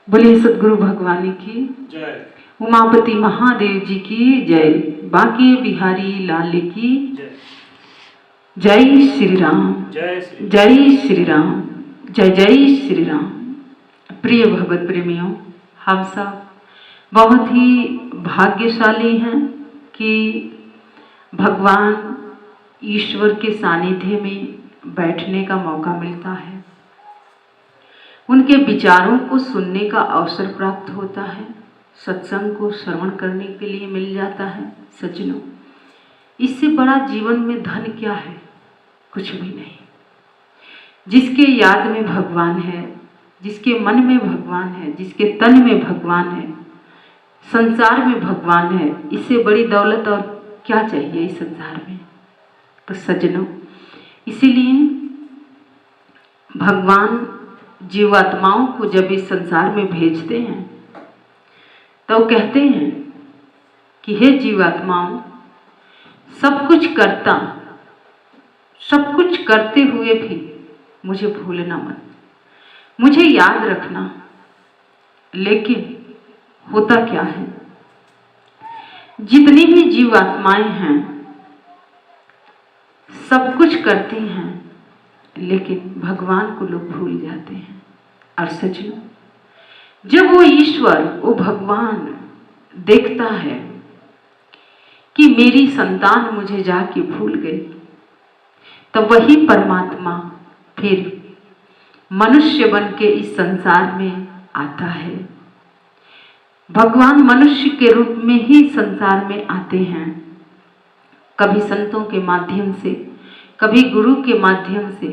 बोलिए सदगुरु भगवान की जय। उमापति महादेव जी की जय। बांके बिहारी लाल की जय। जय श्री राम। जय श्री जय श्री राम। जय जय श्री राम। प्रिय भगवत प्रेमियों, हम सब बहुत ही भाग्यशाली हैं कि भगवान ईश्वर के सानिध्य में बैठने का मौका मिलता है, उनके विचारों को सुनने का अवसर प्राप्त होता है, सत्संग को श्रवण करने के लिए मिल जाता है। सज्जनों, इससे बड़ा जीवन में धन क्या है? कुछ भी नहीं। जिसके याद में भगवान है, जिसके मन में भगवान है, जिसके तन में भगवान है, संसार में भगवान है, इससे बड़ी दौलत और क्या चाहिए इस संसार में? तो सज्जनों, इसीलिए भगवान जीवात्माओं को जब इस संसार में भेजते हैं तो कहते हैं कि हे जीवात्माओं, सब कुछ करते हुए भी मुझे भूलना मत, मुझे याद रखना। लेकिन होता क्या है, जितनी भी जीवात्माएं हैं सब कुछ करती हैं, लेकिन भगवान को लोग भूल जाते हैं। और सज्जनों, जब वो ईश्वर, वो भगवान देखता है कि मेरी संतान मुझे जाके भूल गई, तो वही परमात्मा फिर मनुष्य बन के इस संसार में आता है। भगवान मनुष्य के रूप में ही संसार में आते हैं, कभी संतों के माध्यम से, कभी गुरु के माध्यम से,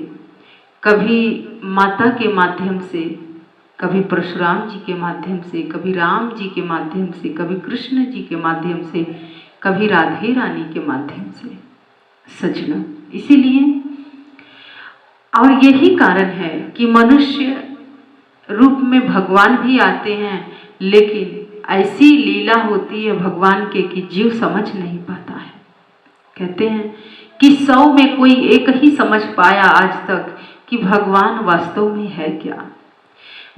कभी माता के माध्यम से, कभी परशुराम जी के माध्यम से, कभी राम जी के माध्यम से, कभी कृष्ण जी के माध्यम से, कभी राधे रानी के माध्यम से। सज्जनों, इसीलिए और यही कारण है कि मनुष्य रूप में भगवान भी आते हैं, लेकिन ऐसी लीला होती है भगवान के कि जीव समझ नहीं पाता है। कहते हैं कि 100 में कोई एक ही समझ पाया आज तक कि भगवान वास्तव में है क्या,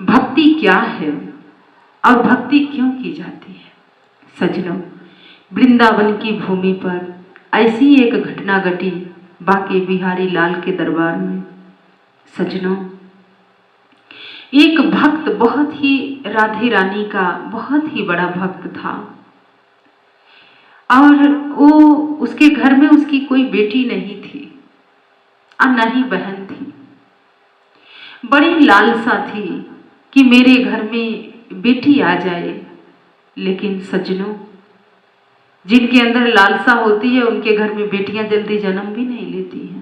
भक्ति क्या है और भक्ति क्यों की जाती है। सज्जनों, वृंदावन की भूमि पर ऐसी एक घटना घटी बांके बिहारी लाल के दरबार में। सज्जनों, एक भक्त, बहुत ही राधे रानी का बहुत ही बड़ा भक्त था, और वो, उसके घर में उसकी कोई बेटी नहीं थी और न ही बहन थी। बड़ी लालसा थी कि मेरे घर में बेटी आ जाए, लेकिन सज्जनों, जिनके अंदर लालसा होती है उनके घर में बेटियां जल्दी जन्म भी नहीं लेती हैं।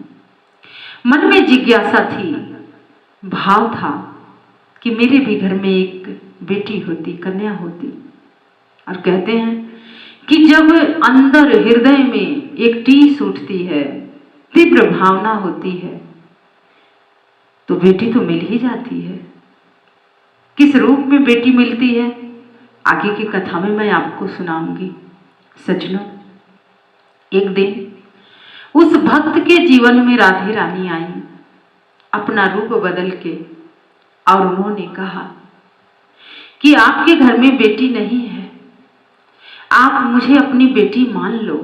मन में जिज्ञासा थी, भाव था कि मेरे भी घर में एक बेटी होती, कन्या होती। और कहते हैं कि जब अंदर हृदय में एक टीस उठती है, तीव्र भावना होती है, तो बेटी तो मिल ही जाती है। किस रूप में बेटी मिलती है, आगे की कथा में मैं आपको सुनाऊंगी। सज्जनों, एक दिन उस भक्त के जीवन में राधे रानी आई, अपना रूप बदल के, और उन्होंने कहा कि आपके घर में बेटी नहीं है, आप मुझे अपनी बेटी मान लो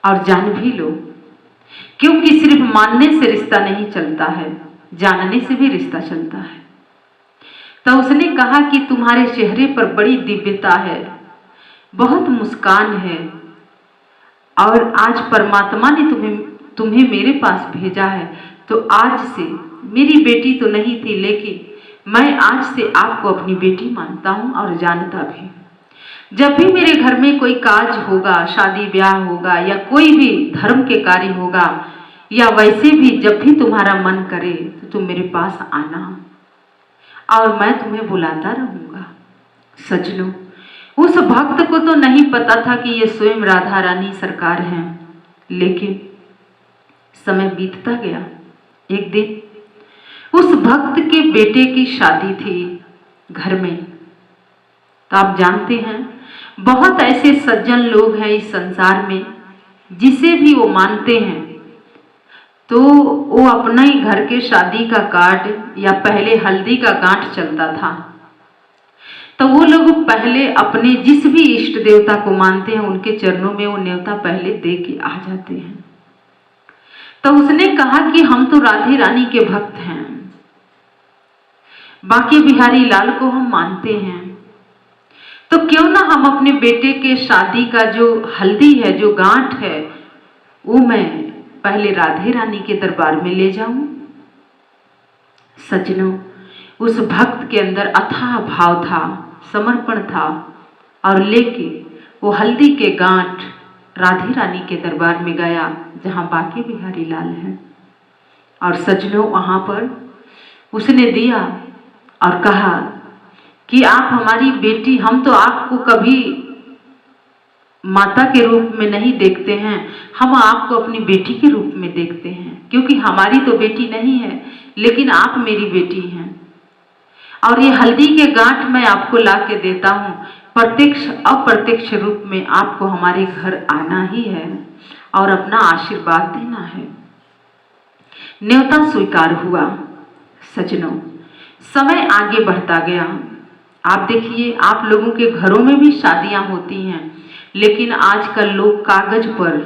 और जान भी लो, क्योंकि सिर्फ मानने से रिश्ता नहीं चलता है, जानने से भी रिश्ता चलता है। तो उसने कहा कि तुम्हारे चेहरे पर बड़ी दिव्यता है, बहुत मुस्कान है, और आज परमात्मा ने तुम्हें मेरे पास भेजा है, तो आज से, मेरी बेटी तो नहीं थी, लेकिन मैं आज से आपको अपनी बेटी मानता हूं और जानता भी। जब भी मेरे घर में कोई काज होगा, शादी ब्याह होगा, या कोई भी धर्म के कार्य होगा, या वैसे भी जब भी तुम्हारा मन करे तो तुम मेरे पास आना और मैं तुम्हें बुलाता रहूंगा। सज्जनों, उस भक्त को तो नहीं पता था कि ये स्वयं राधा रानी सरकार हैं, लेकिन समय बीतता गया। एक दिन उस भक्त के बेटे की शादी थी घर में। तो आप जानते हैं, बहुत ऐसे सज्जन लोग हैं इस संसार में, जिसे भी वो मानते हैं तो वो अपना ही घर के शादी का कार्ड या पहले हल्दी का गांठ चलता था, तो वो लोग पहले अपने जिस भी इष्ट देवता को मानते हैं उनके चरणों में वो न्योता पहले दे के आ जाते हैं। तो उसने कहा कि हम तो राधे रानी के भक्त हैं, बांके बिहारी लाल को हम मानते हैं, तो क्यों ना हम अपने बेटे के शादी का जो हल्दी है, जो गांठ है, वो मैं पहले राधे रानी के दरबार में ले जाऊं। सज्जनों, उस भक्त के अंदर अथाह भाव था, समर्पण था, और लेके वो हल्दी के गांठ राधे रानी के दरबार में गया जहां बांके बिहारी लाल है। और सज्जनों, वहां पर उसने दिया और कहा कि आप हमारी बेटी, हम तो आपको कभी माता के रूप में नहीं देखते हैं, हम आपको अपनी बेटी के रूप में देखते हैं, क्योंकि हमारी तो बेटी नहीं है लेकिन आप मेरी बेटी हैं। और ये हल्दी के गांठ मैं आपको ला के देता हूँ, प्रत्यक्ष अप्रत्यक्ष रूप में आपको हमारे घर आना ही है और अपना आशीर्वाद देना है। न्योता स्वीकार हुआ। सज्जनों, समय आगे बढ़ता गया। आप देखिए, आप लोगों के घरों में भी शादियां होती हैं, लेकिन आजकल लोग कागज पर,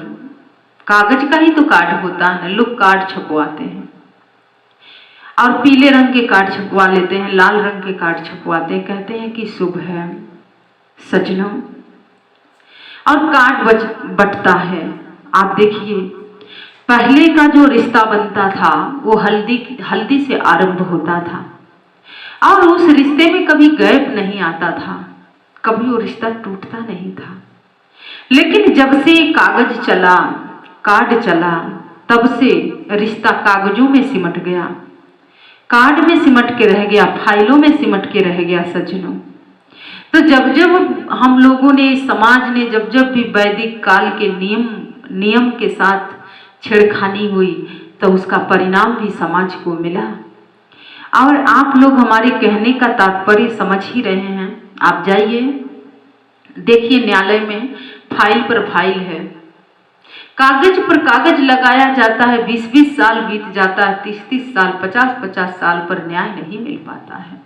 कागज का ही तो कार्ड होता है, लोग कार्ड छपवाते हैं और पीले रंग के कार्ड छपवा लेते हैं, लाल रंग के कार्ड छपवाते हैं, कहते हैं कि शुभ है। सज्जनों, और कार्ड बटता है। आप देखिए, पहले का जो रिश्ता बनता था वो हल्दी से आरंभ होता था और उस रिश्ते में कभी गैप नहीं आता था, कभी वो रिश्ता टूटता नहीं था। लेकिन जब से कागज चला, कार्ड चला, तब से रिश्ता कागजों में सिमट गया, कार्ड में सिमट के रह गया, फाइलों में सिमट के रह गया। सज्जनों, तो जब जब हम लोगों ने, समाज ने जब जब भी वैदिक काल के नियम के साथ छेड़खानी हुई तो उसका परिणाम भी समाज को मिला। और आप लोग हमारे कहने का तात्पर्य समझ ही रहे हैं। आप जाइए, देखिए, न्यायालय में फाइल पर फाइल है, कागज पर कागज लगाया जाता है, 20-20 साल बीत जाता है, 30-30 साल, 50-50 साल पर न्याय नहीं मिल पाता है,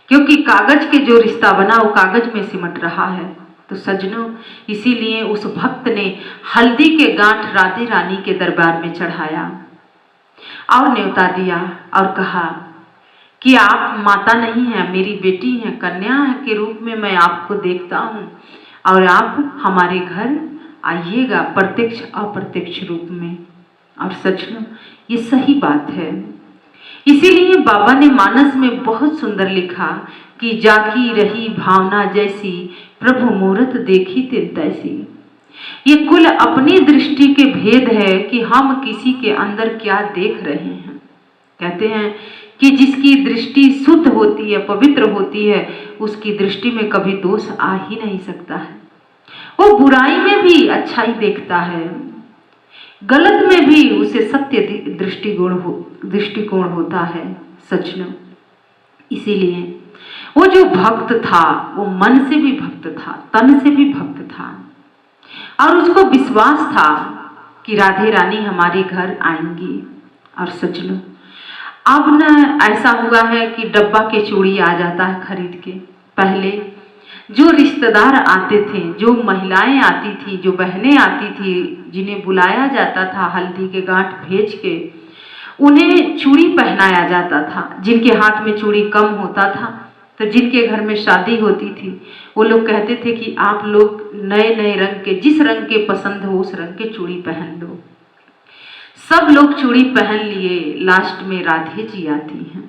क्योंकि कागज के जो रिश्ता बना वो कागज में सिमट रहा है। तो सज्जनों, इसीलिए उस भक्त ने हल्दी के गांठ राधे रानी के दरबार में चढ़ाया और न्योता दिया और कहा कि आप माता नहीं हैं, मेरी बेटी हैं, कन्या के रूप में मैं आपको देखता हूँ और आप हमारे घर आइएगा प्रत्यक्ष अप्रत्यक्ष रूप में। और सज्जनों, ये सही बात है। इसीलिए बाबा ने मानस में बहुत सुंदर लिखा कि जाकी रही भावना जैसी, प्रभु मूरत देखी तिल तैसी। ये कुल अपनी दृष्टि के भेद है कि हम किसी के अंदर क्या देख रहे हैं। कहते हैं कि जिसकी दृष्टि शुद्ध होती है, पवित्र होती है, उसकी दृष्टि में कभी दोष आ ही नहीं सकता है। वो बुराई में भी अच्छाई देखता है, गलत में भी उसे सत्य दृष्टिकोण होता है। सज्जनों, इसीलिए वो जो भक्त था वो मन से भी भक्त था, तन से भी भक्त था और उसको विश्वास था कि राधे रानी हमारे घर आएंगी। और सज्जनों, अब न ऐसा हुआ है कि डब्बा के चूड़ी आ जाता है खरीद के। पहले जो रिश्तेदार आते थे, जो महिलाएं आती थी, जो बहनें आती थी, जिन्हें बुलाया जाता था हल्दी के गांठ भेज के, उन्हें चूड़ी पहनाया जाता था। जिनके हाथ में चूड़ी कम होता था, तो जिनके घर में शादी होती थी, वो लोग कहते थे कि आप लोग नए नए रंग के, जिस रंग के पसंद हो उस रंग के चूड़ी पहन लो। सब लोग चूड़ी पहन लिए, लास्ट में राधे जी आती हैं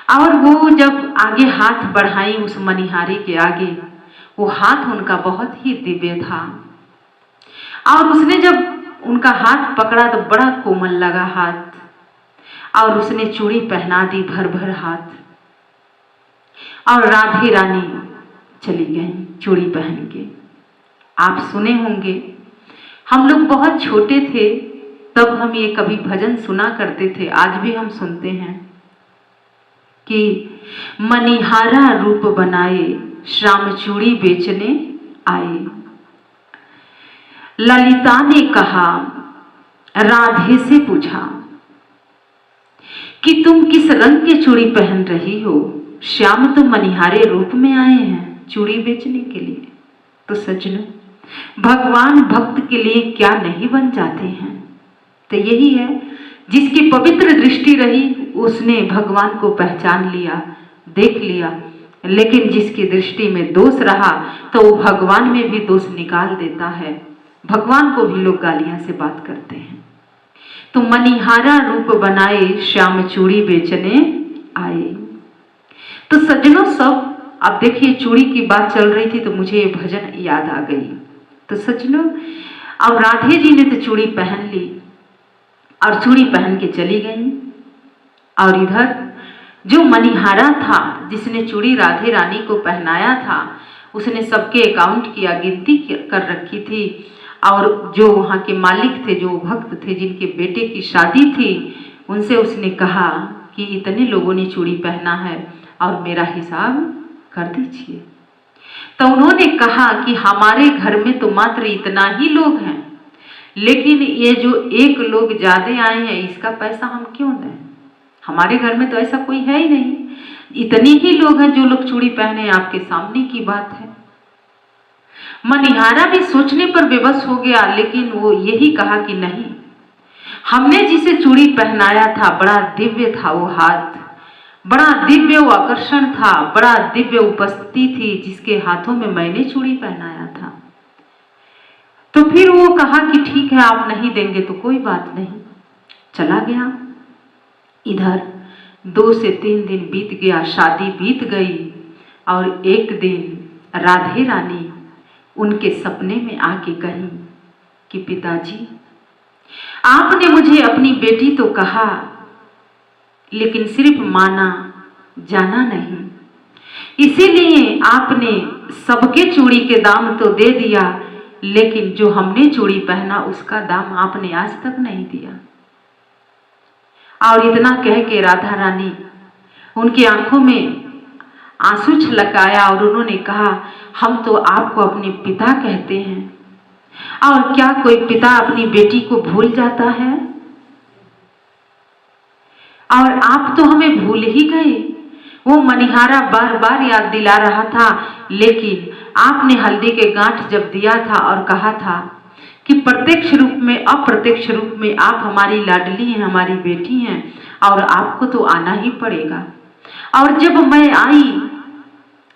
और वो जब आगे हाथ बढ़ाई उस मनिहारी के आगे, वो हाथ उनका बहुत ही दिव्य था और उसने जब उनका हाथ पकड़ा तो बड़ा कोमल लगा हाथ और उसने चूड़ी पहना दी भर भर हाथ और राधे रानी चली गई चूड़ी पहन के। आप सुने होंगे, हम लोग बहुत छोटे थे तब हम ये कभी भजन सुना करते थे, आज भी हम सुनते हैं कि मनिहारा रूप बनाए श्याम चूड़ी बेचने आए। ललिता ने कहा, राधे से पूछा कि तुम किस रंग की चूड़ी पहन रही हो। श्याम तो मनिहारे रूप में आए हैं चूड़ी बेचने के लिए। तो सज्जनों, भगवान भक्त के लिए क्या नहीं बन जाते हैं। तो यही है, जिसकी पवित्र दृष्टि रही उसने भगवान को पहचान लिया, देख लिया। लेकिन जिसकी दृष्टि में दोष रहा तो वो भगवान में भी दोष निकाल देता है। भगवान को भी लोग गालियां से बात करते हैं। तो मनिहारा रूप बनाए श्याम चूड़ी बेचने आए। तो सज्जनों, सब अब देखिए, चूड़ी की बात चल रही थी तो मुझे ये भजन याद आ गई। तो सज्जनों, अब राधे जी ने तो चूड़ी पहन ली और चूड़ी पहन के चली गई। और इधर जो मनिहारा था, जिसने चूड़ी राधे रानी को पहनाया था, उसने सबके अकाउंट किया, गिनती कर रखी थी। और जो वहाँ के मालिक थे, जो भक्त थे, जिनके बेटे की शादी थी, उनसे उसने कहा कि इतने लोगों ने चूड़ी पहना है और मेरा हिसाब कर दीजिए। तो उन्होंने कहा कि हमारे घर में तो मात्र इतना ही लोग हैं, लेकिन ये जो एक लोग ज्यादा आए हैं इसका पैसा हम क्यों दें? हमारे घर में तो ऐसा कोई है ही नहीं, इतने ही लोग हैं जो लोग चूड़ी पहने, आपके सामने की बात है। मनिहारा भी सोचने पर विवश हो गया, लेकिन वो यही कहा कि नहीं, हमने जिसे चूड़ी पहनाया था बड़ा दिव्य था वो हाथ, बड़ा दिव्य वो आकर्षण था, बड़ा दिव्य उपस्थिति थी जिसके हाथों में मैंने चूड़ी पहनाया था। तो फिर वो कहा कि ठीक है, आप नहीं देंगे तो कोई बात नहीं, चला गया। इधर 2 से 3 दिन बीत गया, शादी बीत गई। और एक दिन राधे रानी उनके सपने में आके कही कि पिताजी, आपने मुझे अपनी बेटी तो कहा, लेकिन सिर्फ माना, जाना नहीं। इसीलिए आपने सबके चूड़ी के दाम तो दे दिया, लेकिन जो हमने चूड़ी पहना उसका दाम आपने आज तक नहीं दिया। और इतना कह के राधा रानी उनकी आंखों में आंसू छलकाया और उन्होंने कहा, हम तो आपको अपने पिता कहते हैं, और क्या कोई पिता अपनी बेटी को भूल जाता है? और आप तो हमें भूल ही गए। वो मनिहारा बार बार याद दिला रहा था, लेकिन आपने हल्दी के गांठ जब दिया था और कहा था कि प्रत्यक्ष रूप में अप्रत्यक्ष रूप में आप हमारी लाडली हैं, हमारी बेटी हैं, और आपको तो आना ही पड़ेगा। और जब मैं आई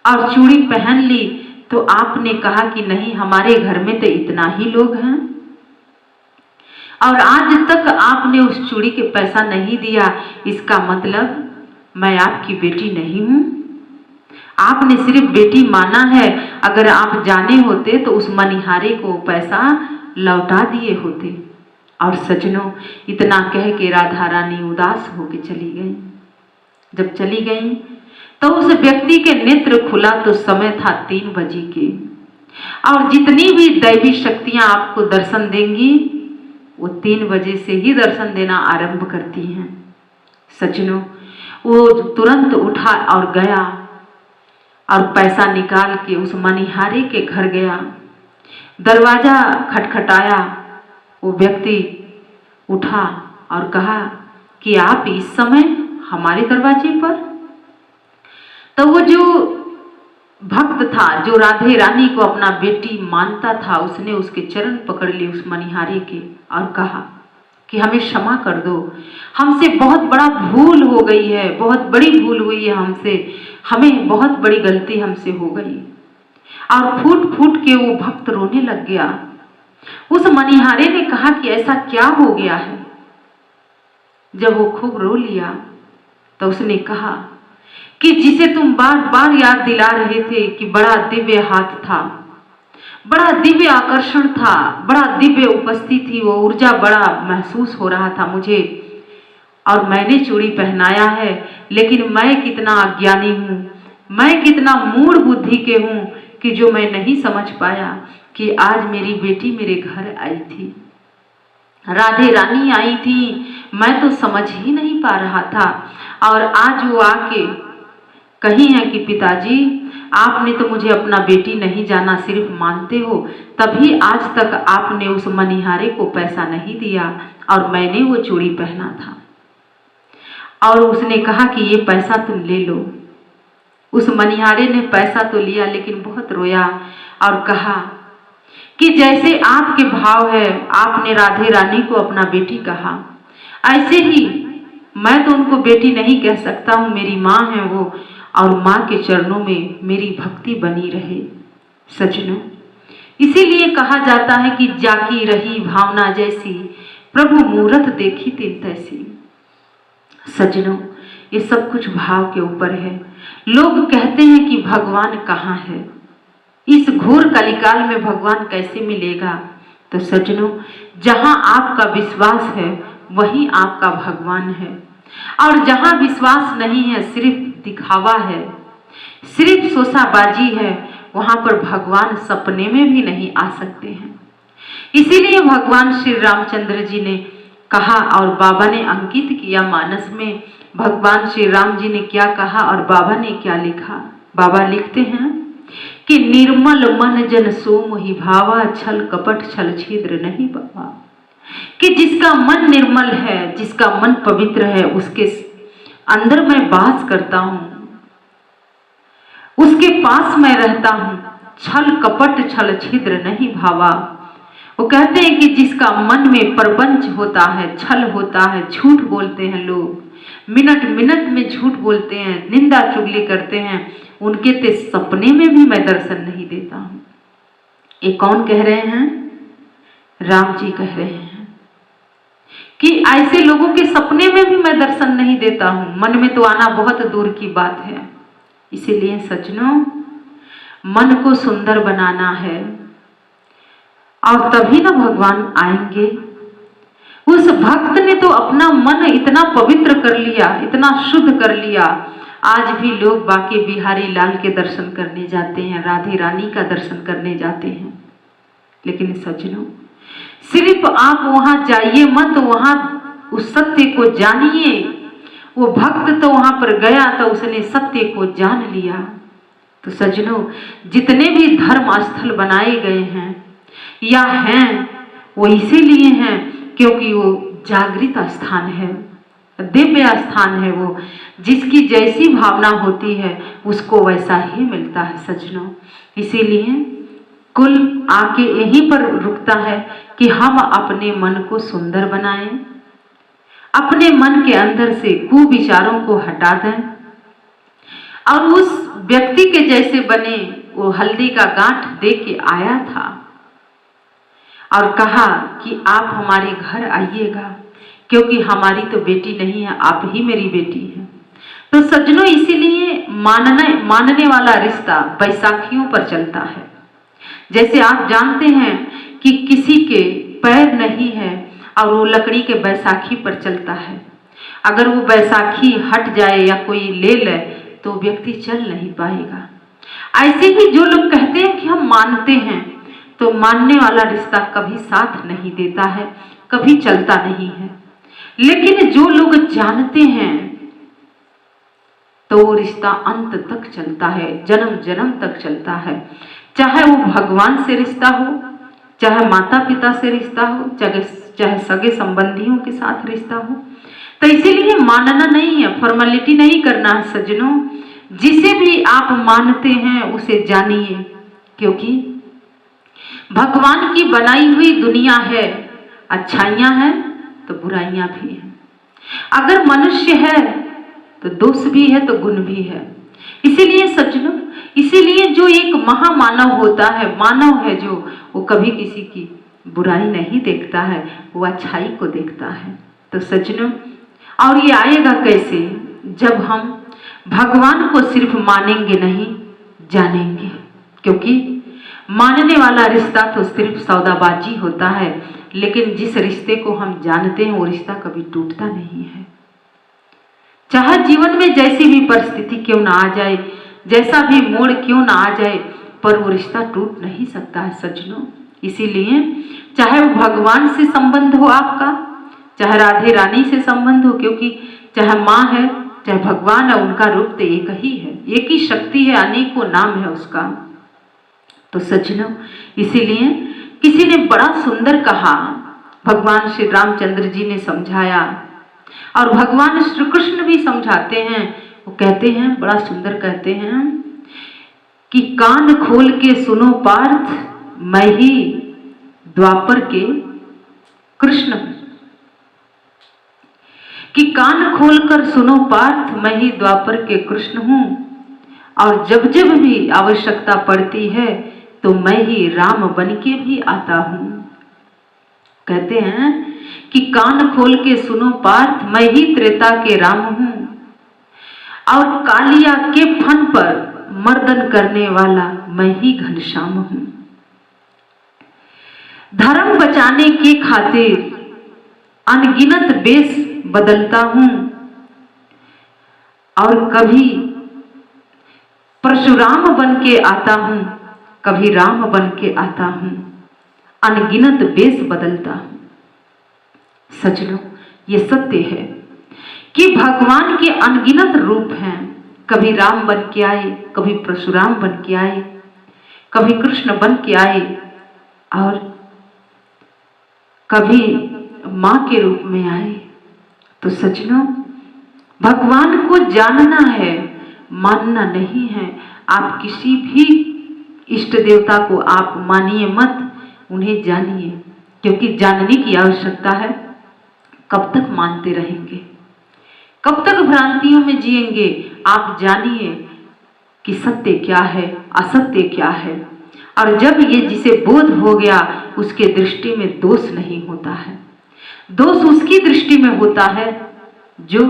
और चूड़ी पहन ली तो आपने कहा कि नहीं, हमारे घर में तो इतना ही लोग हैं, और आज तक आपने उस चूड़ी के पैसा नहीं दिया। इसका मतलब मैं आपकी बेटी नहीं हूं। आपने सिर्फ बेटी माना है। अगर आप जाने होते तो उस मनिहारे को पैसा लौटा दिए होते। और सज्जनों, इतना कह के राधा रानी उदास होकर चली गई। जब चली गई तो उस व्यक्ति के नेत्र खुला तो समय था 3 बजे के। और जितनी भी दैवी शक्तियां आपको दर्शन देंगी वो 3 बजे से ही दर्शन देना आरंभ करती हैं। सज्जनों, वो तुरंत उठा और गया और पैसा निकाल के उस मनिहारे के घर गया। दरवाजा खटखटाया, वो व्यक्ति उठा और कहा कि आप इस समय हमारे दरवाजे पर? तो वो जो भक्त था, जो राधे रानी को अपना बेटी मानता था, उसने उसके चरण पकड़ लिए उस मनिहारे के और कहा कि हमें क्षमा कर दो, हमसे बहुत बड़ा भूल हो गई है, बहुत बड़ी भूल हुई है हमसे, हमें बहुत बड़ी गलती हमसे हो गई। और फूट फूट के वो भक्त रोने लग गया। उस मनिहारे ने कहा कि ऐसा क्या हो गया है? जब वो खूब रो लिया तो उसने कहा कि जिसे तुम बार बार याद दिला रहे थे कि बड़ा दिव्य हाथ था, बड़ा दिव्य आकर्षण था, बड़ा दिव्य उपस्थिति थी, वो ऊर्जा बड़ा महसूस हो रहा था मुझे, और मैंने चूड़ी पहनाया है, लेकिन मैं कितना अज्ञानी हूँ, मैं कितना मूढ़ बुद्धि के हूँ कि जो मैं नहीं समझ पाया कि आज मेरी बेटी मेरे घर आई थी, राधे रानी आई थी, मैं तो समझ ही नहीं पा रहा था। और आज वो आके कही है कि पिताजी, आपने तो मुझे अपना बेटी नहीं जाना, सिर्फ मानते हो, तभी आज तक आपने उस मनिहारे को पैसा नहीं दिया और मैंने वो चूड़ी पहना था। और उसने कहा कि ये पैसा तुम ले लो, उस मनिहारे ने पैसा तो लिया लेकिन बहुत रोया और कहा कि जैसे आपके भाव है, आपने राधे रानी को अपना बेटी कहा, ऐसे ही मैं तो उनको बेटी नहीं कह सकता हूँ, मेरी माँ है वो, और माँ के चरणों में मेरी भक्ति बनी रहे। सजनों, इसीलिए कहा जाता है कि जाकी रही भावना जैसी, प्रभु मूरत देखी तिन तैसी। सजनों, ये सब कुछ भाव के ऊपर है। लोग कहते हैं कि भगवान कहाँ है, इस घोर कलिकाल में भगवान कैसे मिलेगा? तो सजनों, जहां आपका विश्वास है वहीं आपका भगवान है, और जहां विश्वास नहीं है, सिर्फ दिखावा है, सिर्फ शोशाबाजी है, वहां पर भगवान सपने में भी नहीं आ सकते हैं। इसीलिए भगवान श्री रामचंद्र जी ने कहा और बाबा ने अंकित किया मानस में। भगवान श्री राम जी ने क्या कहा और बाबा ने क्या लिखा? बाबा लिखते हैं कि निर्मल मन जन सो मोहि भावा, छल कपट छल छिद्र नहीं बाबा। कि जिसका मन निर्मल है, जिसका मन पवित्र है, उसके अंदर मैं वास करता हूं, उसके पास मैं रहता हूं, छल कपट छल छिद्र नहीं भावा। वो कहते हैं कि जिसका मन में प्रपंच होता है, छल होता है, झूठ बोलते हैं लोग, मिनट मिनट में झूठ बोलते हैं, निंदा चुगली करते हैं, उनके ते सपने में भी मैं दर्शन नहीं देता हूं। ये कौन कह रहे हैं? राम जी कह रहे हैं कि ऐसे लोगों के सपने में भी मैं दर्शन नहीं देता हूं, मन में तो आना बहुत दूर की बात है। इसीलिए सजनों, मन को सुंदर बनाना है और तभी ना भगवान आएंगे। उस भक्त ने तो अपना मन इतना पवित्र कर लिया, इतना शुद्ध कर लिया। आज भी लोग बाके बिहारी लाल के दर्शन करने जाते हैं, राधे रानी का दर्शन करने जाते हैं। लेकिन सज्जनों, सिर्फ आप वहां जाइए मत, वहां उस सत्य को जानिए। वो भक्त तो वहां पर गया तो उसने सत्य को जान लिया। तो सज्जनों, जितने भी धर्म स्थल बनाए गए हैं या हैं, वो इसीलिए हैं क्योंकि वो जागृत स्थान है, दिव्य स्थान है। वो जिसकी जैसी भावना होती है उसको वैसा ही मिलता है सज्जनों। इसीलिए कुल आके यहीं पर रुकता है कि हम अपने मन को सुंदर बनाएं, अपने मन के अंदर से कुविचारों को हटा दें और उस व्यक्ति के जैसे बने। वो हल्दी का गांठ दे के आया था और कहा कि आप हमारे घर आइएगा, क्योंकि हमारी तो बेटी नहीं है, आप ही मेरी बेटी हैं। तो सज्जनों, इसीलिए मानने वाला रिश्ता बैसाखियों पर चलता है। जैसे आप जानते हैं कि किसी के पैर नहीं है और वो लकड़ी के बैसाखी पर चलता है। अगर वो बैसाखी हट जाए या कोई ले ले तो व्यक्ति चल नहीं पाएगा। ऐसे ही जो लोग कहते हैं कि हम मानते हैं, तो मानने वाला रिश्ता कभी साथ नहीं देता है, कभी चलता नहीं है। लेकिन जो लोग जानते हैं तो वो रिश्ता अंत तक चलता है, जन्म जन्म तक चलता है। चाहे वो भगवान से रिश्ता हो, चाहे माता पिता से रिश्ता हो, चाहे सगे संबंधियों के साथ रिश्ता हो। तो इसीलिए मानना नहीं है, फॉर्मेलिटी नहीं करना है सज्जनों। जिसे भी आप मानते हैं उसे जानिए, क्योंकि भगवान की बनाई हुई दुनिया है। अच्छाइयां हैं तो बुराइयां भी हैं। अगर मनुष्य है तो दोष भी है तो गुण भी है। इसीलिए सज्जनों, इसीलिए जो एक महामानव होता है, मानव है जो, वो कभी किसी की बुराई नहीं देखता है, वो अच्छाई को देखता है। तो सज्जनों, और ये आएगा कैसे? जब हम भगवान को सिर्फ मानेंगे नहीं, जानेंगे। क्योंकि मानने वाला रिश्ता तो सिर्फ सौदाबाजी होता है, लेकिन जिस रिश्ते को हम जानते हैं वो रिश्ता कभी टूटता नहीं है। चाहे जीवन में जैसी भी परिस्थिति क्यों ना आ जाए, जैसा भी मोड़ क्यों ना आ जाए, पर वो रिश्ता टूट नहीं सकता है सज्जनों। इसीलिए चाहे वो भगवान से संबंध हो आपका, चाहे राधे रानी से संबंध हो, क्योंकि चाहे माँ है चाहे भगवान है, उनका रूप तो एक ही है, एक ही शक्ति है, अनेकों नाम है उसका। तो सज्जनों, इसीलिए किसी ने बड़ा सुंदर कहा, भगवान श्री रामचंद्र जी ने समझाया और भगवान श्री कृष्ण भी समझाते हैं वो कहते हैं, बड़ा सुंदर कहते हैं कि कान खोल के सुनो पार्थ, मैं ही द्वापर के कृष्ण हूं। कि कान खोलकर सुनो पार्थ, मैं ही द्वापर के कृष्ण हूं, और जब जब भी आवश्यकता पड़ती है तो मैं ही राम बन के भी आता हूं। कहते हैं कि कान खोल के सुनो पार्थ, मैं ही त्रेता के राम हूं, और कालिया के फन पर मर्दन करने वाला मैं ही घनश्याम हूं। धर्म बचाने के खातिर अनगिनत वेश बदलता हूं, और कभी परशुराम बन के आता हूं, कभी राम बन के आता हूं, अनगिनत वेश बदलता हूं। सच लो, ये सत्य है कि भगवान के अनगिनत रूप हैं। कभी राम बन के आए, कभी परशुराम बन के आए, कभी कृष्ण बन के आए, और कभी मां के रूप में आए। तो सच लो, भगवान को जानना है, मानना नहीं है। आप किसी भी इष्ट देवता को आप मानिए मत, उन्हें जानिए, क्योंकि जानने की आवश्यकता है। कब तक मानते रहेंगे, कब तक भ्रांतियों में जिएंगे? आप जानिए कि सत्य क्या है, असत्य क्या है। और जब ये जिसे बोध हो गया, उसके दृष्टि में दोष नहीं होता है। दोष उसकी दृष्टि में होता है जो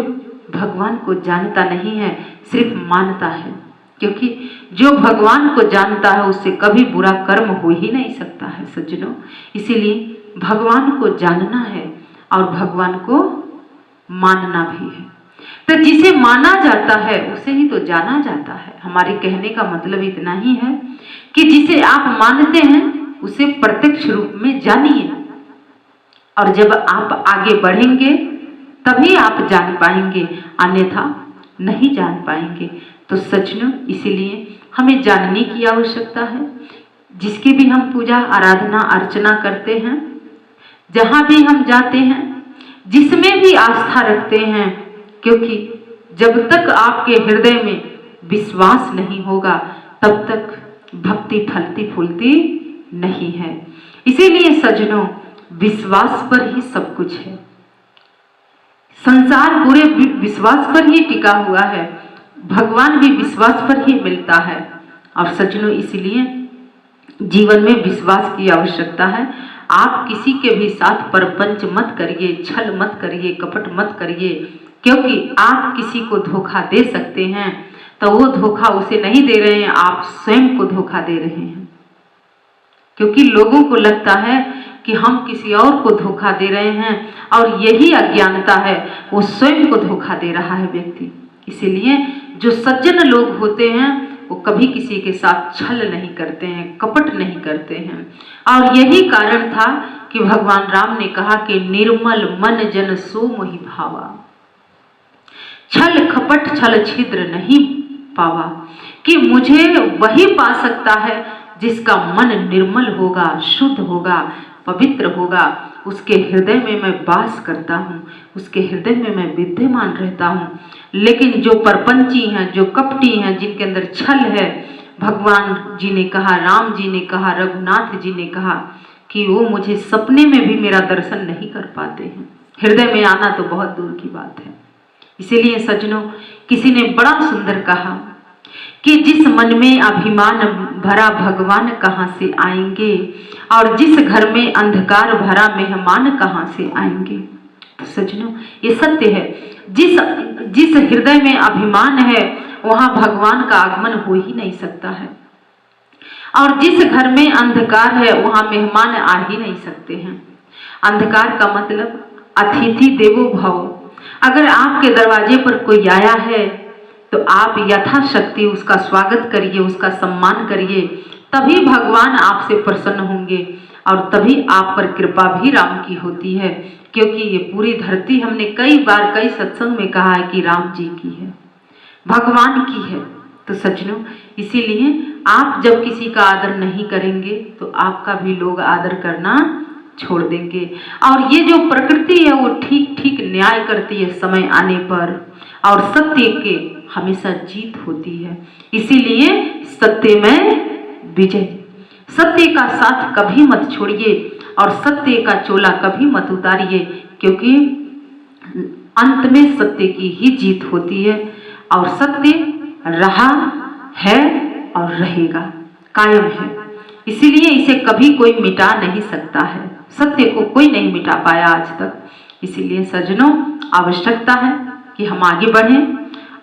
भगवान को जानता नहीं है, सिर्फ मानता है। क्योंकि जो भगवान को जानता है उससे कभी बुरा कर्म हो ही नहीं सकता है सज्जनों। इसीलिए भगवान को जानना है और भगवान को मानना भी है। तो जिसे माना जाता है उसे ही तो जाना जाता है। हमारे कहने का मतलब इतना ही है कि जिसे आप मानते हैं उसे प्रत्यक्ष रूप में जानिए, और जब आप आगे बढ़ेंगे तभी आप जान पाएंगे, अन्यथा नहीं जान पाएंगे। तो सज्जनों, इसीलिए हमें जानने की आवश्यकता है। जिसकी भी हम पूजा आराधना अर्चना करते हैं, जहां भी हम जाते हैं, जिसमें भी आस्था रखते हैं, क्योंकि जब तक आपके हृदय में विश्वास नहीं होगा तब तक भक्ति फलती फूलती नहीं है। इसीलिए सज्जनों, विश्वास पर ही सब कुछ है। संसार पूरे विश्वास पर ही टिका हुआ है, भगवान भी विश्वास पर ही मिलता है। और सज्जनों, इसलिए जीवन में विश्वास की आवश्यकता है। आप किसी के भी साथ परपंच मत करिए, छल मत करिए, कपट मत करिए, क्योंकि आप किसी को धोखा दे सकते हैं तो वो धोखा उसे नहीं दे रहे हैं, आप स्वयं को धोखा दे रहे हैं। क्योंकि लोगों को लगता है कि हम किसी और को धोखा दे रहे हैं, और यही अज्ञानता है, वो स्वयं को धोखा दे रहा है व्यक्ति। इसीलिए जो सज्जन लोग होते हैं वो कभी किसी के साथ छल नहीं करते हैं, कपट नहीं करते हैं। और यही कारण था कि भगवान राम ने कहा कि निर्मल मन जन सो मोहि भावा, छल कपट छल छिद्र नहीं पावा। कि मुझे वही पा सकता है जिसका मन निर्मल होगा, शुद्ध होगा, पवित्र होगा, उसके हृदय में मैं वास करता हूँ, उसके हृदय में मैं विद्यमान रहता हूँ। लेकिन जो परपंची हैं, जो कपटी हैं, जिनके अंदर छल है, भगवान जी ने कहा, राम जी ने कहा, रघुनाथ जी ने कहा कि वो मुझे सपने में भी मेरा दर्शन नहीं कर पाते हैं, हृदय में आना तो बहुत दूर की बात है। इसीलिए सज्जनों, किसी ने बड़ा सुंदर कहा कि जिस मन में अभिमान भरा भगवान कहाँ से आएंगे, और जिस घर में अंधकार भरा मेहमान कहाँ से आएंगे। तो सज्जनों, ये सत्य है। जिस हृदय में अभिमान है वहां भगवान का आगमन हो ही नहीं सकता है, और जिस घर में अंधकार है वहां मेहमान आ ही नहीं सकते हैं। अंधकार का मतलब अतिथि देवो भव। अगर आपके दरवाजे पर कोई आया है तो आप यथाशक्ति उसका स्वागत करिए, उसका सम्मान करिए, तभी भगवान आपसे प्रसन्न होंगे, और तभी आप पर कृपा भी राम की होती है। क्योंकि ये पूरी धरती, हमने कई बार कई सत्संग में कहा है कि राम जी की है, भगवान की है। तो सज्जनों, इसीलिए आप जब किसी का आदर नहीं करेंगे तो आपका भी लोग आदर करना छोड़ देंगे। और ये जो प्रकृति है वो ठीक ठीक न्याय करती है समय आने पर, और सत्य के हमेशा जीत होती है। इसीलिए सत्य में विजय। सत्य का साथ कभी मत छोड़िए और सत्य का चोला कभी मत उतारिए, क्योंकि अंत में सत्य की ही जीत होती है और सत्य रहा है और रहेगा, कायम है। इसीलिए इसे कभी कोई मिटा नहीं सकता है। सत्य को कोई नहीं मिटा पाया आज तक। इसीलिए सज्जनों, आवश्यकता है कि हम आगे बढ़ें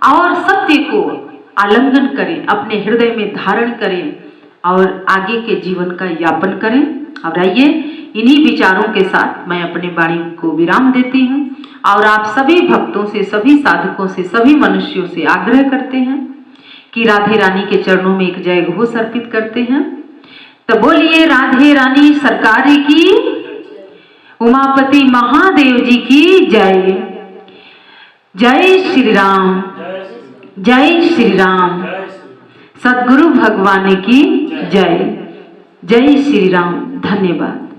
और सत्य को आलिंगन करें, अपने हृदय में धारण करें और आगे के जीवन का यापन करें। और आइए, इन्हीं विचारों के साथ मैं अपने वाणी को विराम देती हूँ और आप सभी भक्तों से, सभी साधकों से, सभी मनुष्यों से आग्रह करते हैं कि राधे रानी के चरणों में एक जय घोष अर्पित करते हैं। तो बोलिए राधे रानी सरकार की, उमापति महादेव जी की जय। जय श्री राम, जय श्री राम। सद्गुरु भगवान की जय। जय श्री राम। धन्यवाद।